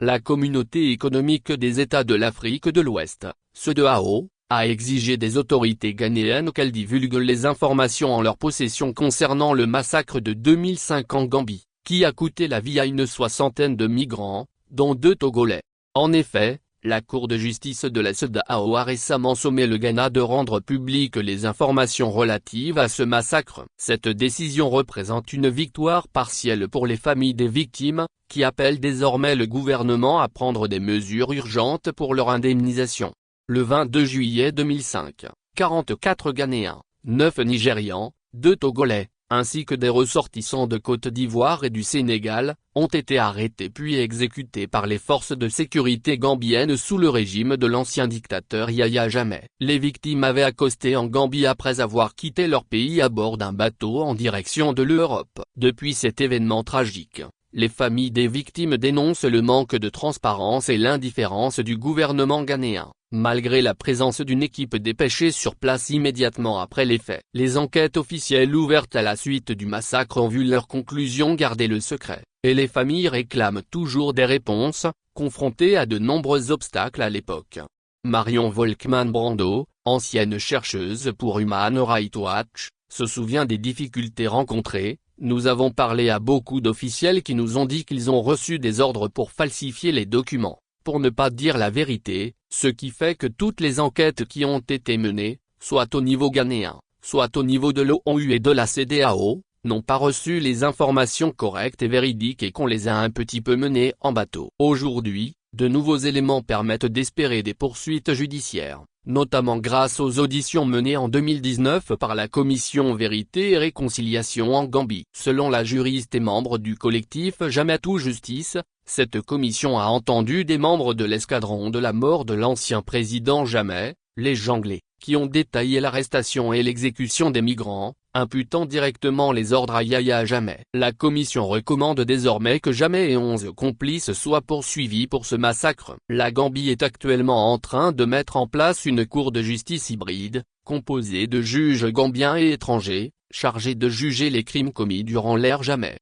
la Communauté économique des États de l'Afrique de l'Ouest, CEDEAO, a exigé des autorités ghanéennes qu'elles divulguent les informations en leur possession concernant le massacre de 2005 en Gambie, qui a coûté la vie à une soixantaine de migrants, dont 2 Togolais. En effet, la Cour de justice de la CEDEAO a récemment sommé le Ghana de rendre publiques les informations relatives à ce massacre. Cette décision représente une victoire partielle pour les familles des victimes, qui appellent désormais le gouvernement à prendre des mesures urgentes pour leur indemnisation. Le 22 juillet 2005, 44 Ghanéens, 9 Nigérians, 2 Togolais, ainsi que des ressortissants de Côte d'Ivoire et du Sénégal, ont été arrêtés puis exécutés par les forces de sécurité gambiennes sous le régime de l'ancien dictateur Yahya Jammeh. Les victimes avaient accosté en Gambie après avoir quitté leur pays à bord d'un bateau en direction de l'Europe. Depuis cet événement tragique, les familles des victimes dénoncent le manque de transparence et l'indifférence du gouvernement ghanéen. Malgré la présence d'une équipe dépêchée sur place immédiatement après les faits, les enquêtes officielles ouvertes à la suite du massacre ont vu leurs conclusions garder le secret, et les familles réclament toujours des réponses, confrontées à de nombreux obstacles à l'époque. Marion Volkmann-Brando, ancienne chercheuse pour Human Rights Watch, se souvient des difficultés rencontrées. Nous avons parlé à beaucoup d'officiels qui nous ont dit qu'ils ont reçu des ordres pour falsifier les documents, pour ne pas dire la vérité, ce qui fait que toutes les enquêtes qui ont été menées, soit au niveau ghanéen, soit au niveau de l'ONU et de la CEDEAO, n'ont pas reçu les informations correctes et véridiques et qu'on les a un petit peu menées en bateau. Aujourd'hui, de nouveaux éléments permettent d'espérer des poursuites judiciaires, notamment grâce aux auditions menées en 2019 par la Commission Vérité et Réconciliation en Gambie. Selon la juriste et membre du collectif Jamais tout justice, cette commission a entendu des membres de l'escadron de la mort de l'ancien président Jammeh, les Janglais, qui ont détaillé l'arrestation et l'exécution des migrants, imputant directement les ordres à Yahya Jammeh. La commission recommande désormais que Jammeh et 11 complices soient poursuivis pour ce massacre. La Gambie est actuellement en train de mettre en place une cour de justice hybride, composée de juges gambiens et étrangers, chargés de juger les crimes commis durant l'ère Jammeh.